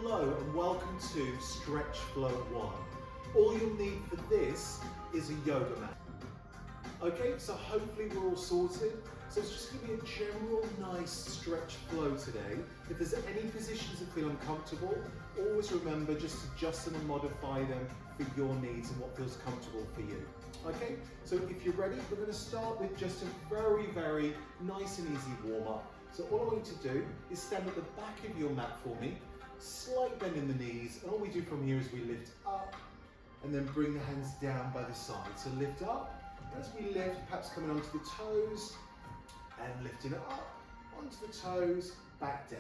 Hello and welcome to Stretch Flow 1. All you'll need for this is a yoga mat. Okay, so hopefully we're all sorted. So it's just going to be a general nice stretch flow today. If there's any positions that feel uncomfortable, always remember just adjust them and modify them for your needs and what feels comfortable for you. Okay, so if you're ready, we're going to start with just a very nice and easy warm up. So all I want you to do is stand at the back of your mat for me, slight bend in the knees, and all we do from here is we lift up and then bring the hands down by the side. So lift up, as we lift, perhaps coming onto the toes and lifting it up, onto the toes, back down.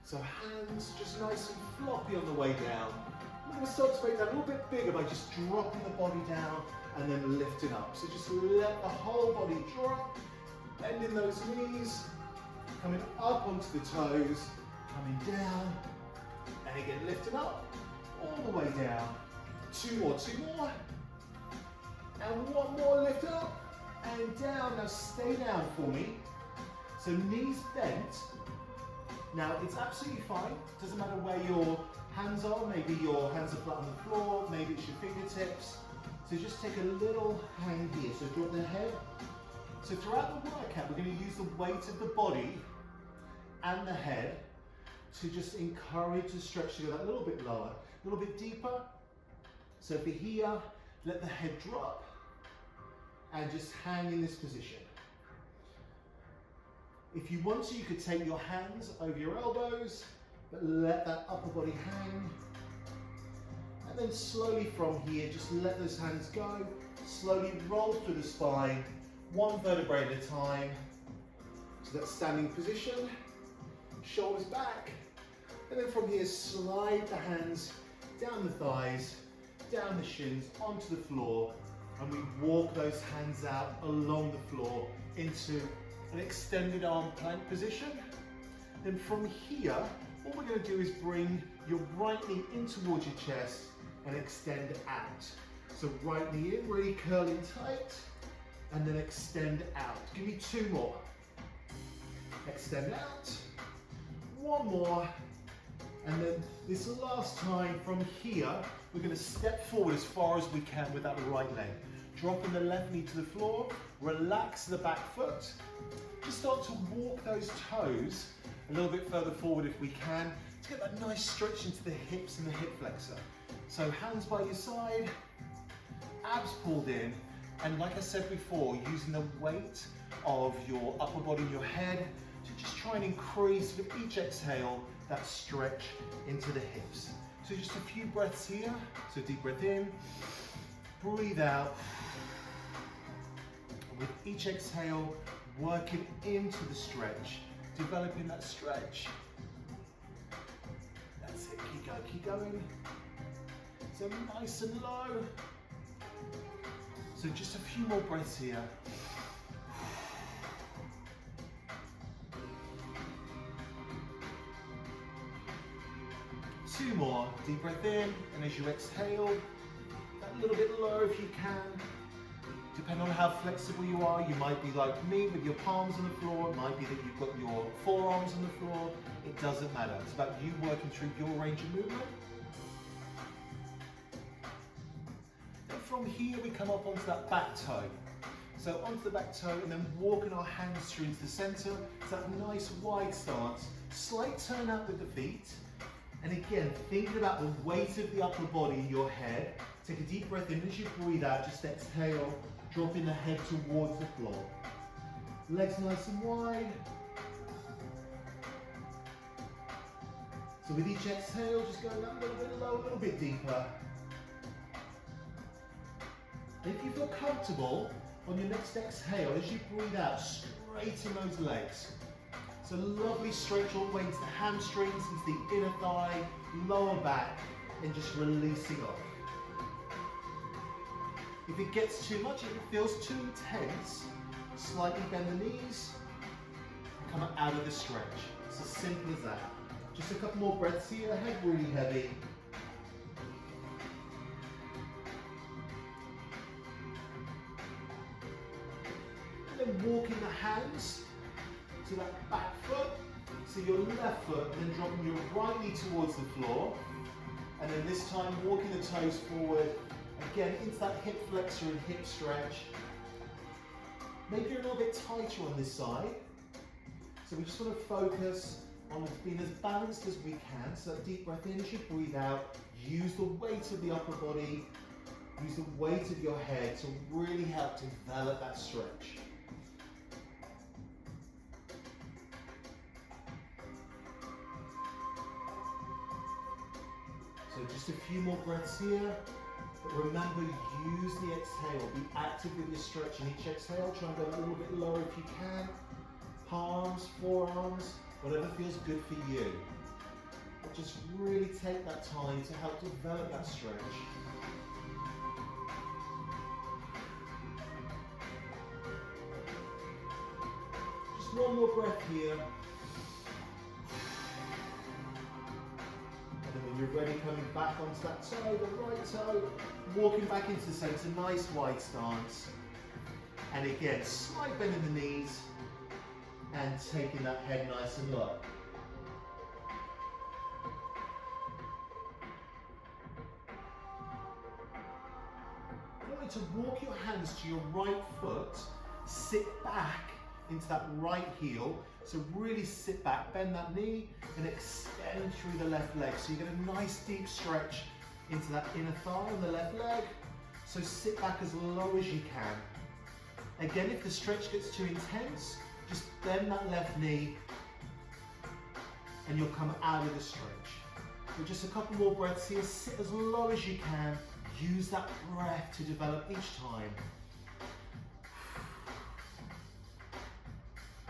So hands just nice and floppy on the way down. We're going to start to make that a little bit bigger by just dropping the body down and then lifting up. So just let the whole body drop, bending those knees, coming up onto the toes, coming down, and again lifting up, all the way down. Two more, and one more, lift up, and down. Now stay down for me. So knees bent. Now it's absolutely fine, doesn't matter where your hands are, maybe your hands are flat on the floor, maybe it's your fingertips. So just take a little hang here, so drop the head. So throughout the workout, we're going to use the weight of the body and the head to just encourage the stretch to go that little bit lower, a little bit deeper. So for here, let the head drop and just hang in this position. If you want to, you could take your hands over your elbows, but let that upper body hang. And then slowly from here, just let those hands go. Slowly roll through the spine, one vertebrae at a time. So that standing position, shoulders back. And then from here, slide the hands down the thighs, down the shins, onto the floor. And we walk those hands out along the floor into an extended arm plank position. Then from here, what we're going to do is bring your right knee in towards your chest and extend out. So right knee in, really curling tight, and then extend out. Give me two more. Extend out. One more. And then this last time from here, we're going to step forward as far as we can with that right leg. Dropping the left knee to the floor, relax the back foot. Just start to walk those toes a little bit further forward if we can to get that nice stretch into the hips and the hip flexor. So hands by your side, abs pulled in, and like I said before, using the weight of your upper body and your head to just try and increase with each exhale that stretch into the hips. So just a few breaths here. So deep breath in, breathe out. With each exhale, working into the stretch, developing that stretch. That's it, keep going. So nice and low. So just a few more breaths here. Two more, deep breath in, and as you exhale, that little bit lower if you can. Depending on how flexible you are, you might be like me with your palms on the floor, it might be that you've got your forearms on the floor, it doesn't matter. It's about you working through your range of movement. And from here we come up onto that back toe. So onto the back toe and then walking our hands through into the center. It's that nice wide stance, slight turn out with the feet. And again, thinking about the weight of the upper body in your head. Take a deep breath in as you breathe out, just exhale, dropping the head towards the floor. Legs nice and wide. So with each exhale, just going that little bit lower, a little bit deeper. And if you feel comfortable, on your next exhale, as you breathe out, straighten those legs. So lovely stretch all the way into the hamstrings, into the inner thigh, lower back, and just releasing off. If it gets too much, if it feels too intense, slightly bend the knees, and come out of the stretch. It's as simple as that. Just a couple more breaths here, head really heavy. And then walking the hands to that back foot, So your left foot, and then dropping your right knee towards the floor. And then this time, walking the toes forward. Again, into that hip flexor and hip stretch. Maybe you're a little bit tighter on this side. So we just want to focus on being as balanced as we can. So deep breath in as you breathe out. Use the weight of the upper body. Use the weight of your head to really help develop that stretch. So just a few more breaths here. But remember, use the exhale. Be active with your stretch in each exhale. Try and go a little bit lower if you can. Palms, forearms, whatever feels good for you. But just really take that time to help develop that stretch. Just one more breath here. And then when you're ready, coming back onto that toe, the right toe, walking back into the center, nice wide stance. And again, slight bend in the knees and taking that head nice and low. I want you to walk your hands to your right foot, sit back into that right heel. So really sit back, bend that knee and extend through the left leg. So you get a nice deep stretch into that inner thigh on the left leg. So sit back as low as you can. Again, if the stretch gets too intense, just bend that left knee and you'll come out of the stretch. So just a couple more breaths here. Sit as low as you can. Use that breath to develop each time.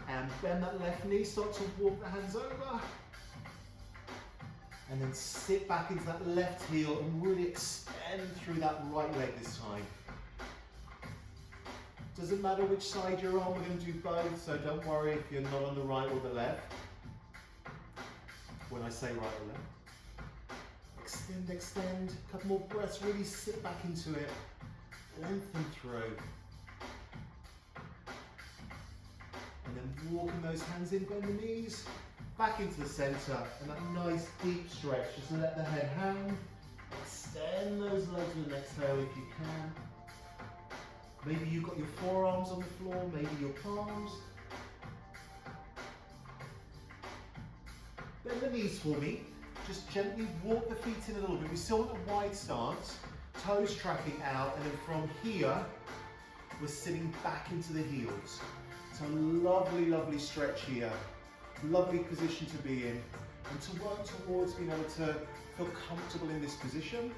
And bend that left knee, start to walk the hands over. And then sit back into that left heel and really extend through that right leg this time. Doesn't matter which side you're on, we're going to do both, so don't worry if you're not on the right or the left. When I say right or left. Extend, extend. A couple more breaths, really sit back into it. Lengthen through. And then walking those hands in, bend the knees, back into the center, and that nice deep stretch. Just let the head hang. Extend those legs with an exhale if you can. Maybe you've got your forearms on the floor, maybe your palms. Bend the knees for me. Just gently walk the feet in a little bit. We still want a wide stance, toes tracking out, and then from here, we're sitting back into the heels. So lovely, lovely stretch here. Lovely position to be in. And to work towards being able to feel comfortable in this position.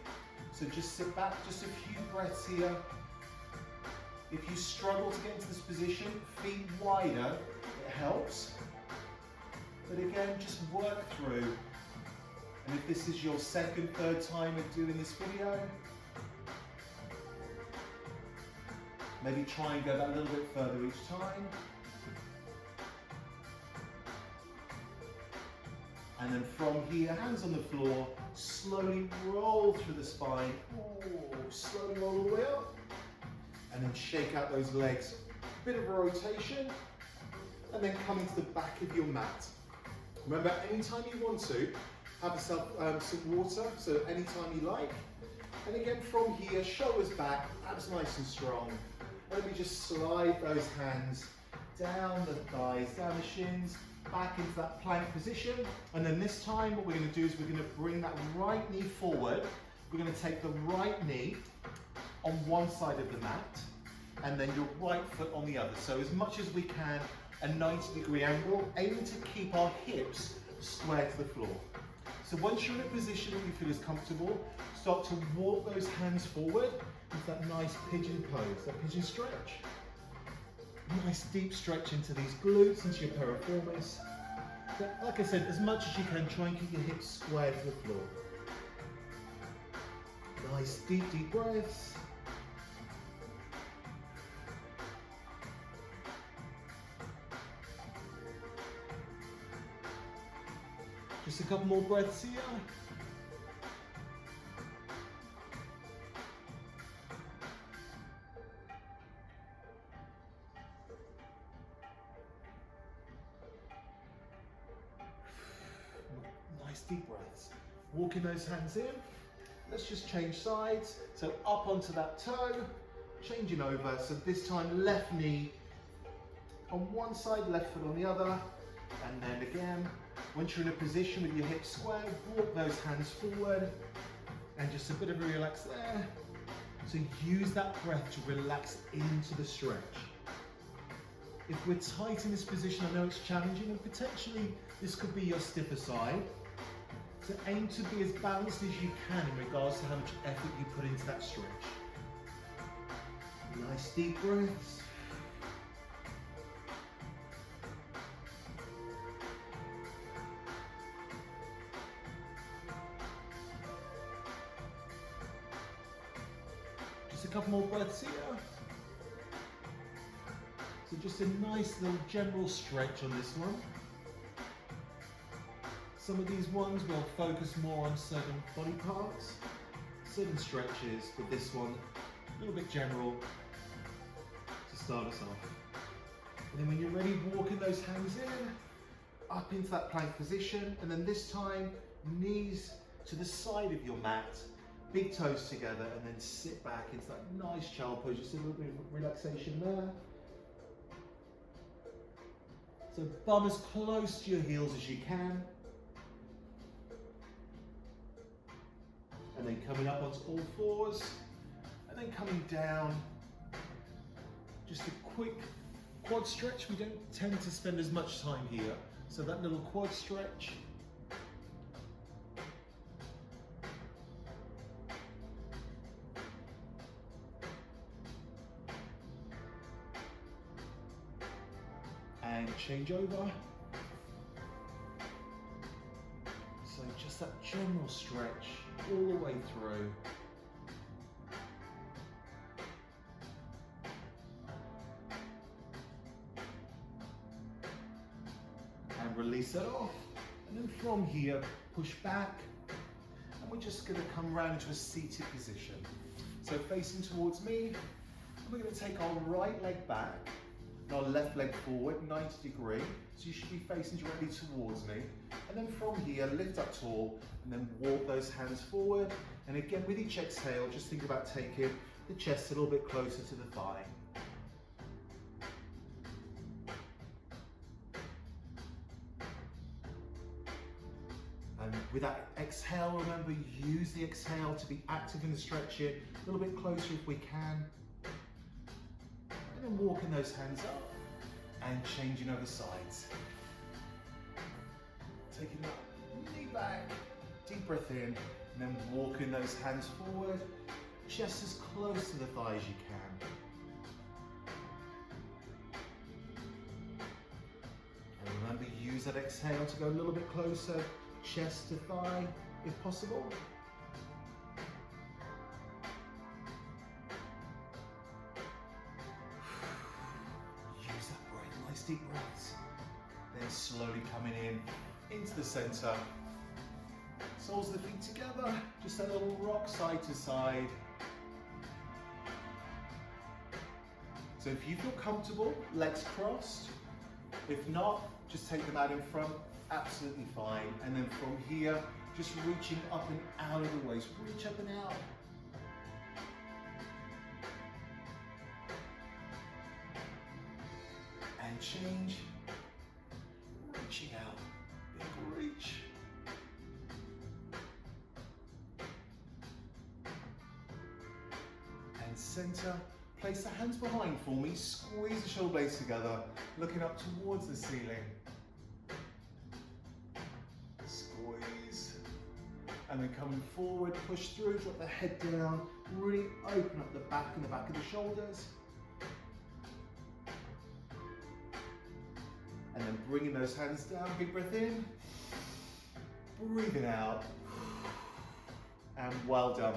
So just sit back, just a few breaths here. If you struggle to get into this position, feet wider, it helps. But again, just work through. And if this is your second, third time of doing this video, maybe try and go that a little bit further each time. And then from here, hands on the floor, slowly roll through the spine. Ooh, slowly roll all the way up. And then shake out those legs. Bit of a rotation. And then come into the back of your mat. Remember, anytime you want to, have yourself some water, so anytime you like. And again, from here, shoulders back, abs nice and strong. And then we just slide those hands down the thighs, down the shins, back into that plank position. And then this time, what we're going to do is we're going to bring that right knee forward. We're going to take the right knee on one side of the mat, and then your right foot on the other. So as much as we can, a 90-degree angle, aiming to keep our hips square to the floor. So once you're in a position that you feel is comfortable, start to walk those hands forward into that nice pigeon pose, that pigeon stretch. Nice deep stretch into these glutes, into your piriformis. But like I said, as much as you can, try and keep your hips square to the floor. Nice deep, deep breaths. Just a couple more breaths here. deep breaths. Walking those hands in. Let's just change sides. So up onto that toe, changing over. So this time left knee on one side, left foot on the other. And then again, once you're in a position with your hips square, walk those hands forward. And just a bit of a relax there. So use that breath to relax into the stretch. If we're tight in this position, I know it's challenging and potentially this could be your stiffer side. So aim to be as balanced as you can in regards to how much effort you put into that stretch. Nice deep breaths. Just a couple more breaths here. So just a nice little general stretch on this one. Some of these ones will focus more on certain body parts, certain stretches, but this one, a little bit general to start us off. And then when you're ready, walking those hands in, up into that plank position, and then this time, knees to the side of your mat, big toes together, and then sit back into that nice child pose. Just a little bit of relaxation there. So bum as close to your heels as you can. And then coming up onto all fours, and then coming down. Just a quick quad stretch. We don't tend to spend as much time here. So that little quad stretch. And change over. So just that general stretch all the way through. And release that off. And then from here, push back. And we're just going to come round into a seated position. So facing towards me, we're going to take our right leg back and our left leg forward, 90 degrees. So you should be facing directly towards me. And then from here, lift up tall and then walk those hands forward. And again, with each exhale, just think about taking the chest a little bit closer to the thigh. And with that exhale, remember, use the exhale to be active in the stretching, a little bit closer if we can. And then walking those hands up and changing over sides. Taking that knee back, deep breath in, and then walking those hands forward, just as close to the thigh as you can. And remember, use that exhale to go a little bit closer, chest to thigh, if possible. Use that breath, nice deep breaths. Then slowly coming in into the center. Soles of the feet together, just a little rock side to side. So if you feel comfortable, legs crossed. If not, just take them out in front, absolutely fine. And then from here, just reaching up and out of the waist. Reach up and out. And change. Reaching out, big reach. And center. Place the hands behind for me, squeeze the shoulder blades together, looking up towards the ceiling. Squeeze. And then coming forward, push through, drop the head down, really open up the back and the back of the shoulders. And then bringing those hands down, big breath in, breathing out, and well done.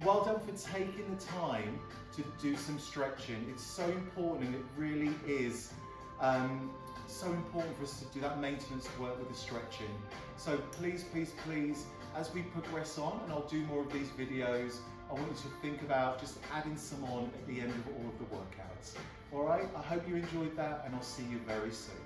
Well done for taking the time to do some stretching. It's so important, and it really is so important for us to do that maintenance work with the stretching. So please, please, please, as we progress on, and I'll do more of these videos, I want you to think about just adding some on at the end of all of the workouts. All right, I hope you enjoyed that, and I'll see you very soon.